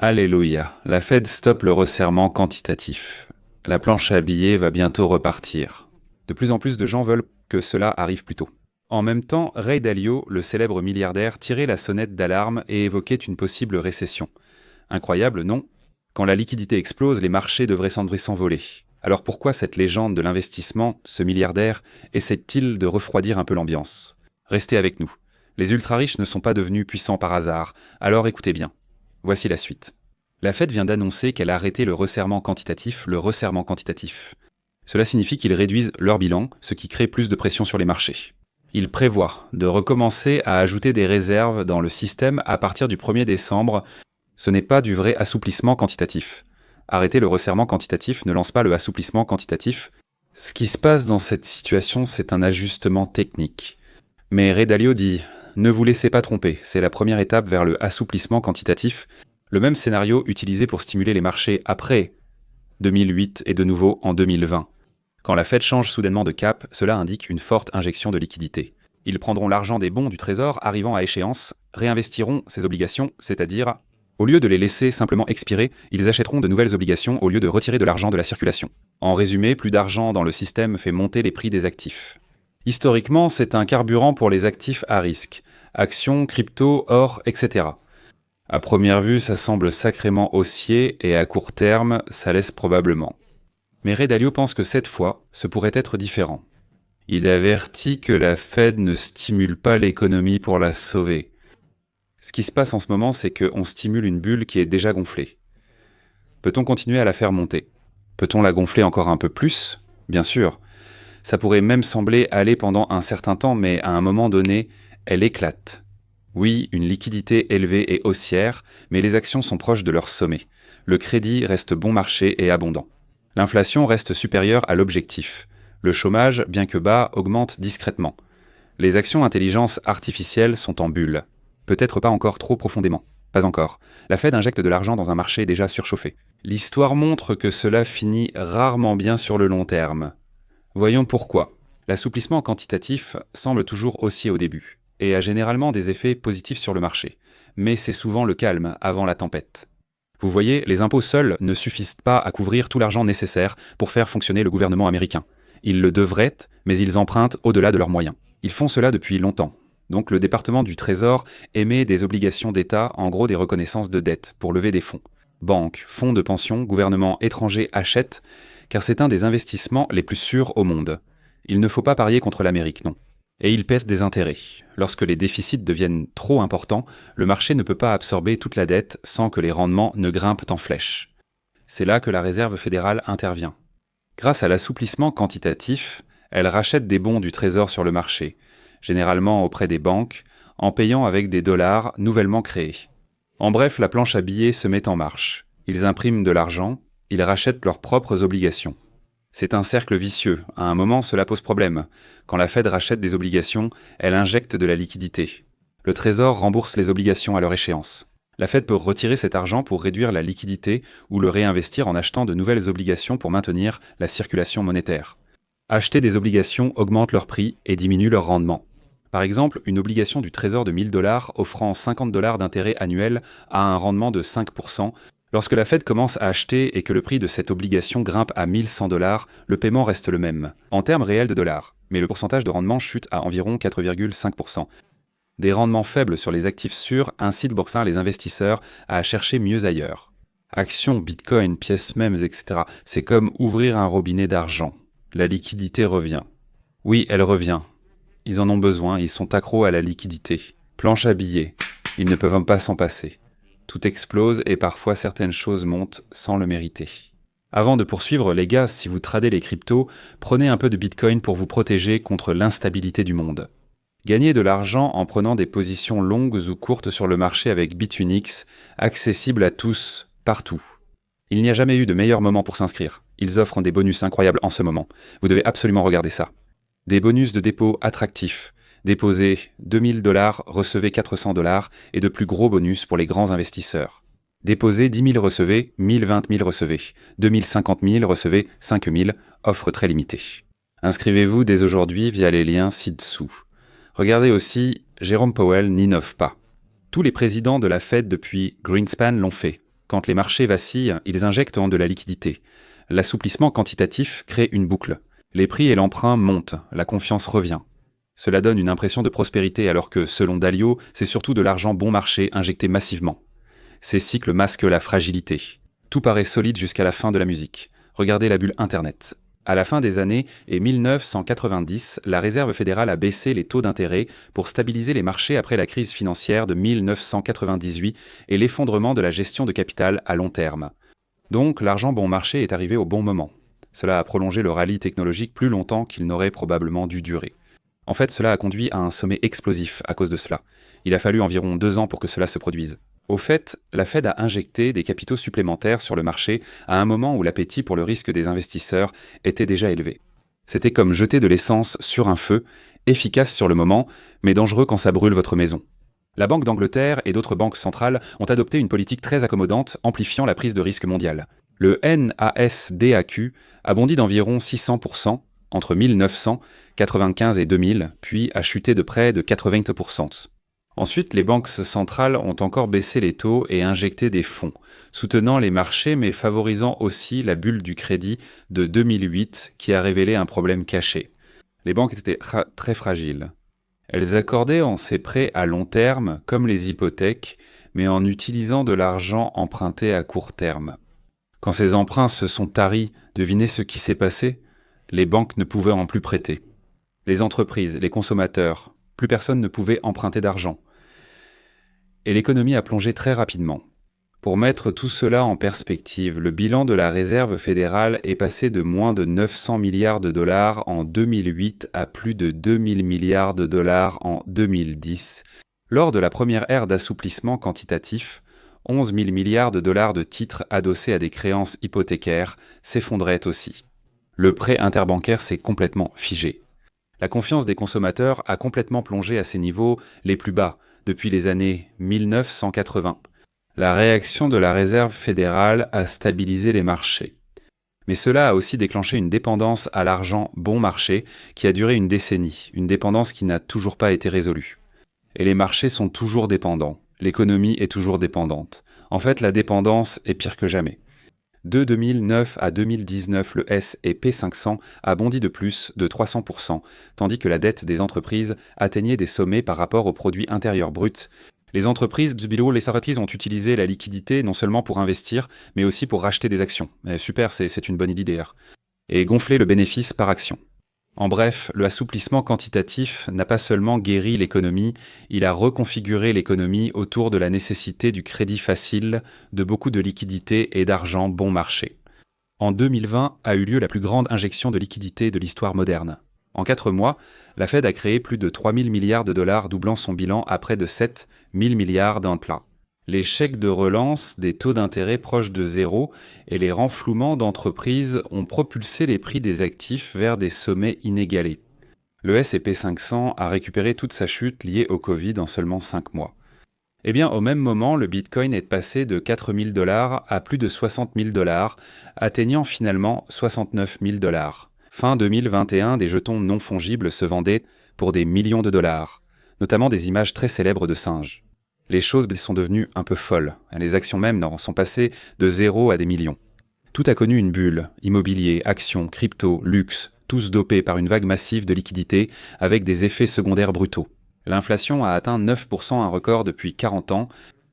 Alléluia, la Fed stoppe le resserrement quantitatif. La planche à billets va bientôt repartir. De plus en plus de gens veulent que cela arrive plus tôt. En même temps, Ray Dalio, le célèbre milliardaire, tirait la sonnette d'alarme et évoquait une possible récession. Incroyable, non? Quand la liquidité explose, les marchés devraient s'envoler. Alors pourquoi cette légende de l'investissement, ce milliardaire, essaie-t-il de refroidir un peu l'ambiance? Restez avec nous. Les ultra-riches ne sont pas devenus puissants par hasard, alors écoutez bien. Voici la suite. La Fed vient d'annoncer qu'elle a arrêté le resserrement quantitatif. Cela signifie qu'ils réduisent leur bilan, ce qui crée plus de pression sur les marchés. Ils prévoient de recommencer à ajouter des réserves dans le système à partir du 1er décembre. Ce n'est pas du vrai assouplissement quantitatif. Arrêter le resserrement quantitatif ne lance pas le assouplissement quantitatif. Ce qui se passe dans cette situation, c'est un ajustement technique. Mais Ray Dalio dit « Ne vous laissez pas tromper, c'est la première étape vers le assouplissement quantitatif ». Le même scénario utilisé pour stimuler les marchés après 2008 et de nouveau en 2020. Quand la Fed change soudainement de cap, cela indique une forte injection de liquidités. Ils prendront l'argent des bons du Trésor arrivant à échéance, réinvestiront ces obligations, c'est-à-dire, au lieu de les laisser simplement expirer, ils achèteront de nouvelles obligations au lieu de retirer de l'argent de la circulation. En résumé, plus d'argent dans le système fait monter les prix des actifs. Historiquement, c'est un carburant pour les actifs à risque, actions, crypto, or, etc. À première vue, ça semble sacrément haussier et à court terme, ça laisse probablement. Mais Ray Dalio pense que cette fois, ce pourrait être différent. Il avertit que la Fed ne stimule pas l'économie pour la sauver. Ce qui se passe en ce moment, c'est qu'on stimule une bulle qui est déjà gonflée. Peut-on continuer à la faire monter? Peut-on la gonfler encore un peu plus? Bien sûr. Ça pourrait même sembler aller pendant un certain temps, mais à un moment donné, elle éclate. Oui, une liquidité élevée et haussière, mais les actions sont proches de leur sommet. Le crédit reste bon marché et abondant. L'inflation reste supérieure à l'objectif. Le chômage, bien que bas, augmente discrètement. Les actions intelligence artificielle sont en bulle. Peut-être pas encore trop profondément. Pas encore. La Fed injecte de l'argent dans un marché déjà surchauffé. L'histoire montre que cela finit rarement bien sur le long terme. Voyons pourquoi. L'assouplissement quantitatif semble toujours haussier au début, et a généralement des effets positifs sur le marché. Mais c'est souvent le calme avant la tempête. Vous voyez, les impôts seuls ne suffisent pas à couvrir tout l'argent nécessaire pour faire fonctionner le gouvernement américain. Ils le devraient, mais ils empruntent au-delà de leurs moyens. Ils font cela depuis longtemps. Donc le département du Trésor émet des obligations d'État, en gros des reconnaissances de dette, pour lever des fonds. Banques, fonds de pension, gouvernements étrangers achètent, car c'est un des investissements les plus sûrs au monde. Il ne faut pas parier contre l'Amérique, non. Et ils pèsent des intérêts. Lorsque les déficits deviennent trop importants, le marché ne peut pas absorber toute la dette sans que les rendements ne grimpent en flèche. C'est là que la Réserve fédérale intervient. Grâce à l'assouplissement quantitatif, elle rachète des bons du Trésor sur le marché, généralement auprès des banques, en payant avec des dollars nouvellement créés. En bref, la planche à billets se met en marche. Ils impriment de l'argent, ils rachètent leurs propres obligations. C'est un cercle vicieux. À un moment, cela pose problème. Quand la Fed rachète des obligations, elle injecte de la liquidité. Le Trésor rembourse les obligations à leur échéance. La Fed peut retirer cet argent pour réduire la liquidité ou le réinvestir en achetant de nouvelles obligations pour maintenir la circulation monétaire. Acheter des obligations augmente leur prix et diminue leur rendement. Par exemple, une obligation du Trésor de 1000 $ offrant 50 $ d'intérêt annuel a un rendement de 5%. Lorsque la Fed commence à acheter et que le prix de cette obligation grimpe à 1100 $, le paiement reste le même, en termes réels de dollars, mais le pourcentage de rendement chute à environ 4,5%. Des rendements faibles sur les actifs sûrs incitent pour ça les investisseurs à chercher mieux ailleurs. Actions, bitcoin, pièces mêmes, etc. C'est comme ouvrir un robinet d'argent. La liquidité revient. Oui, elle revient. Ils en ont besoin, ils sont accros à la liquidité. Planche à billets, ils ne peuvent pas s'en passer. Tout explose et parfois certaines choses montent sans le mériter. Avant de poursuivre, les gars, si vous tradez les cryptos, prenez un peu de bitcoin pour vous protéger contre l'instabilité du monde. Gagnez de l'argent en prenant des positions longues ou courtes sur le marché avec Bitunix, accessible à tous, partout. Il n'y a jamais eu de meilleur moment pour s'inscrire. Ils offrent des bonus incroyables en ce moment. Vous devez absolument regarder ça. Des bonus de dépôt attractifs. Déposez 2000 $, recevez 400 $ et de plus gros bonus pour les grands investisseurs. Déposez 10 000, recevez 1000, 20 000, recevez 2000, 50 000, recevez 5 000, offre très limitée. Inscrivez-vous dès aujourd'hui via les liens ci-dessous. Regardez aussi, Jérôme Powell n'innove pas. Tous les présidents de la Fed depuis Greenspan l'ont fait. Quand les marchés vacillent, ils injectent de la liquidité. L'assouplissement quantitatif crée une boucle. Les prix et l'emprunt montent, la confiance revient. Cela donne une impression de prospérité alors que, selon Dalio, c'est surtout de l'argent bon marché injecté massivement. Ces cycles masquent la fragilité. Tout paraît solide jusqu'à la fin de la musique. Regardez la bulle Internet. À la fin des années et 1990, la Réserve fédérale a baissé les taux d'intérêt pour stabiliser les marchés après la crise financière de 1998 et l'effondrement de la gestion de capital à long terme. Donc, l'argent bon marché est arrivé au bon moment. Cela a prolongé le rallye technologique plus longtemps qu'il n'aurait probablement dû durer. En fait, cela a conduit à un sommet explosif à cause de cela. Il a fallu environ 2 ans pour que cela se produise. Au fait, la Fed a injecté des capitaux supplémentaires sur le marché à un moment où l'appétit pour le risque des investisseurs était déjà élevé. C'était comme jeter de l'essence sur un feu, efficace sur le moment, mais dangereux quand ça brûle votre maison. La Banque d'Angleterre et d'autres banques centrales ont adopté une politique très accommodante, amplifiant la prise de risque mondiale. Le NASDAQ a bondi d'environ 600% entre 1995 et 2000, puis a chuté de près de 80%. Ensuite, les banques centrales ont encore baissé les taux et injecté des fonds, soutenant les marchés mais favorisant aussi la bulle du crédit de 2008 qui a révélé un problème caché. Les banques étaient très fragiles. Elles accordaient ces prêts à long terme, comme les hypothèques, mais en utilisant de l'argent emprunté à court terme. Quand ces emprunts se sont taris, devinez ce qui s'est passé ? Les banques ne pouvaient en plus prêter. Les entreprises, les consommateurs, plus personne ne pouvait emprunter d'argent. Et l'économie a plongé très rapidement. Pour mettre tout cela en perspective, le bilan de la Réserve fédérale est passé de moins de 900 milliards de dollars en 2008 à plus de 2000 milliards de dollars en 2010. Lors de la première ère d'assouplissement quantitatif, 11 000 milliards de dollars de titres adossés à des créances hypothécaires s'effondraient aussi. Le prêt interbancaire s'est complètement figé. La confiance des consommateurs a complètement plongé à ses niveaux les plus bas depuis les années 1980. La réaction de la Réserve fédérale a stabilisé les marchés. Mais cela a aussi déclenché une dépendance à l'argent bon marché qui a duré une décennie, une dépendance qui n'a toujours pas été résolue. Et les marchés sont toujours dépendants, l'économie est toujours dépendante. En fait, la dépendance est pire que jamais. De 2009 à 2019, le S&P 500 a bondi de plus de 300%, tandis que la dette des entreprises atteignait des sommets par rapport au produit intérieur brut. Les entreprises du bureau, les entreprises ont utilisé la liquidité non seulement pour investir, mais aussi pour racheter des actions. Super, c'est une bonne idée d'ailleurs. Et gonfler le bénéfice par action. En bref, le assouplissement quantitatif n'a pas seulement guéri l'économie, il a reconfiguré l'économie autour de la nécessité du crédit facile, de beaucoup de liquidités et d'argent bon marché. En 2020 a eu lieu la plus grande injection de liquidités de l'histoire moderne. En 4 mois, la Fed a créé plus de 3 000 milliards de dollars, doublant son bilan à près de 7 000 milliards d'emplois. Les chèques de relance, des taux d'intérêt proches de zéro et les renflouements d'entreprises ont propulsé les prix des actifs vers des sommets inégalés. Le S&P 500 a récupéré toute sa chute liée au Covid en seulement 5 mois. Eh bien, au même moment, le Bitcoin est passé de 4 000 $ à plus de 60 000 $, atteignant finalement 69 000 $. Fin 2021, des jetons non fongibles se vendaient pour des millions de dollars, notamment des images très célèbres de singes. Les choses sont devenues un peu folles. Les actions même sont passées de 0 à des millions. Tout a connu une bulle. Immobilier, actions, crypto, luxe, tous dopés par une vague massive de liquidités avec des effets secondaires brutaux. L'inflation a atteint 9%, un record depuis 40 ans,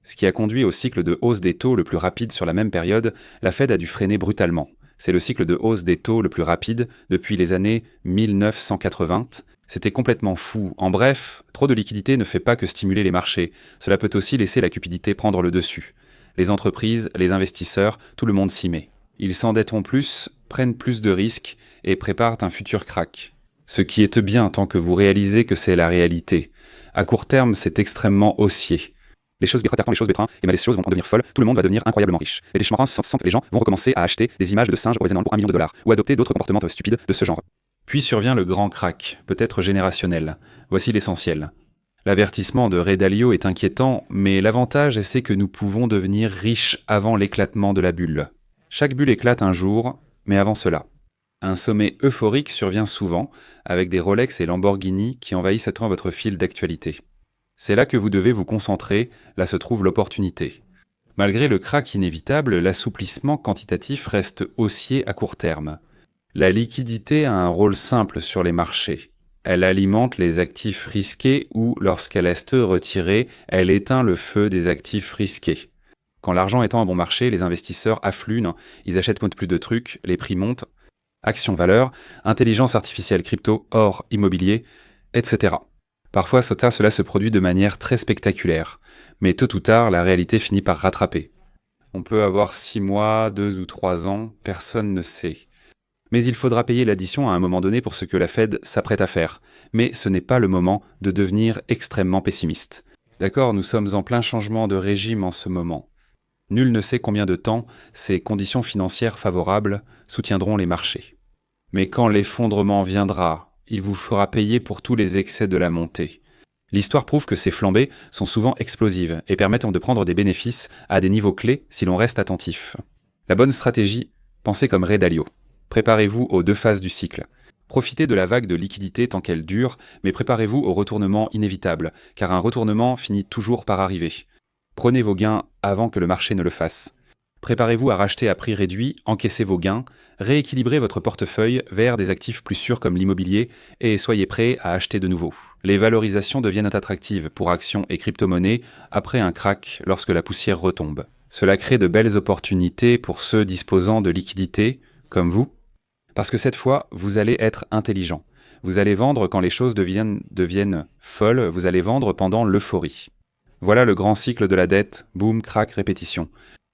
ce qui a conduit au cycle de hausse des taux le plus rapide sur la même période. La Fed a dû freiner brutalement. C'est le cycle de hausse des taux le plus rapide depuis les années 1980. C'était complètement fou. En bref, trop de liquidité ne fait pas que stimuler les marchés. Cela peut aussi laisser la cupidité prendre le dessus. Les entreprises, les investisseurs, tout le monde s'y met. Ils s'endetteront plus, prennent plus de risques et préparent un futur crack. Ce qui est bien tant que vous réalisez que c'est la réalité. À court terme, c'est extrêmement haussier. Les choses bien, et les choses vont en devenir folles, tout le monde va devenir incroyablement riche. Et les chemins sentent que les gens vont recommencer à acheter des images de singes représentant pour $1 million ou adopter d'autres comportements stupides de ce genre. Puis survient le grand crack, peut-être générationnel. Voici l'essentiel. L'avertissement de Ray Dalio est inquiétant, mais l'avantage c'est que nous pouvons devenir riches avant l'éclatement de la bulle. Chaque bulle éclate un jour, mais avant cela. Un sommet euphorique survient souvent, avec des Rolex et Lamborghini qui envahissent votre fil d'actualité. C'est là que vous devez vous concentrer, là se trouve l'opportunité. Malgré le krach inévitable, l'assouplissement quantitatif reste haussier à court terme. La liquidité a un rôle simple sur les marchés. Elle alimente les actifs risqués ou, lorsqu'elle est retirée, elle éteint le feu des actifs risqués. Quand l'argent est en bon marché, les investisseurs affluent, ils achètent plus de trucs, les prix montent, actions-valeurs, intelligence artificielle crypto, or, immobilier, etc. Parfois, cela se produit de manière très spectaculaire, mais tôt ou tard, la réalité finit par rattraper. On peut avoir 6 mois, 2 ou 3 ans, personne ne sait. Mais il faudra payer l'addition à un moment donné pour ce que la Fed s'apprête à faire. Mais ce n'est pas le moment de devenir extrêmement pessimiste. D'accord, nous sommes en plein changement de régime en ce moment. Nul ne sait combien de temps ces conditions financières favorables soutiendront les marchés. Mais quand l'effondrement viendra, il vous fera payer pour tous les excès de la montée. L'histoire prouve que ces flambées sont souvent explosives et permettent de prendre des bénéfices à des niveaux clés si l'on reste attentif. La bonne stratégie, pensez comme Ray Dalio. Préparez-vous aux 2 phases du cycle. Profitez de la vague de liquidité tant qu'elle dure, mais préparez-vous au retournement inévitable, car un retournement finit toujours par arriver. Prenez vos gains avant que le marché ne le fasse. Préparez-vous à racheter à prix réduit, encaissez vos gains, rééquilibrez votre portefeuille vers des actifs plus sûrs comme l'immobilier et soyez prêts à acheter de nouveau. Les valorisations deviennent attractives pour actions et crypto-monnaies après un krach lorsque la poussière retombe. Cela crée de belles opportunités pour ceux disposant de liquidités, comme vous, parce que cette fois, vous allez être intelligent. Vous allez vendre quand les choses deviennent folles, vous allez vendre pendant l'euphorie. Voilà le grand cycle de la dette, boom, crack, répétition.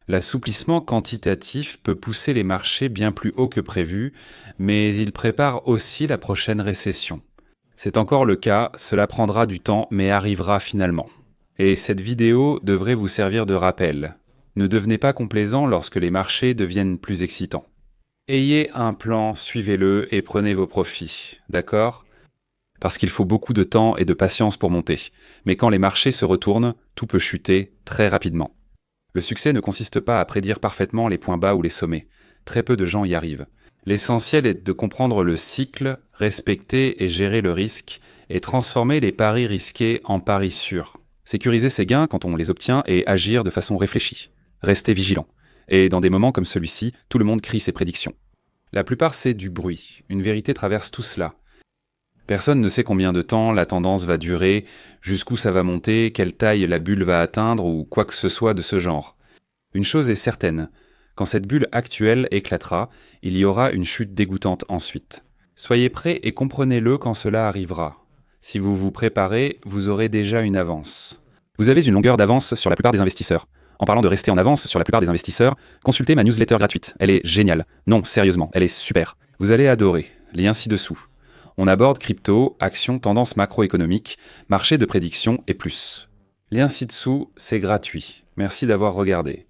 L'assouplissement quantitatif peut pousser les marchés bien plus haut que prévu, mais il prépare aussi la prochaine récession. C'est encore le cas, cela prendra du temps, mais arrivera finalement. Et cette vidéo devrait vous servir de rappel. Ne devenez pas complaisant lorsque les marchés deviennent plus excitants. Ayez un plan, suivez-le et prenez vos profits, d'accord ? Parce qu'il faut beaucoup de temps et de patience pour monter. Mais quand les marchés se retournent, tout peut chuter très rapidement. Le succès ne consiste pas à prédire parfaitement les points bas ou les sommets. Très peu de gens y arrivent. L'essentiel est de comprendre le cycle, respecter et gérer le risque, et transformer les paris risqués en paris sûrs. Sécuriser ses gains quand on les obtient et agir de façon réfléchie. Restez vigilant. Et dans des moments comme celui-ci, tout le monde crie ses prédictions. La plupart, c'est du bruit. Une vérité traverse tout cela. Personne ne sait combien de temps la tendance va durer, jusqu'où ça va monter, quelle taille la bulle va atteindre ou quoi que ce soit de ce genre. Une chose est certaine, quand cette bulle actuelle éclatera, il y aura une chute dégoûtante ensuite. Soyez prêts et comprenez-le quand cela arrivera. Si vous vous préparez, vous aurez déjà une avance. Vous avez une longueur d'avance sur la plupart des investisseurs. En parlant de rester en avance sur la plupart des investisseurs, consultez ma newsletter gratuite. Elle est géniale. Non, sérieusement, elle est super. Vous allez adorer. Lien ci-dessous. On aborde crypto, actions, tendances macroéconomiques, marché de prédiction et plus. Lien ci-dessous, c'est gratuit. Merci d'avoir regardé.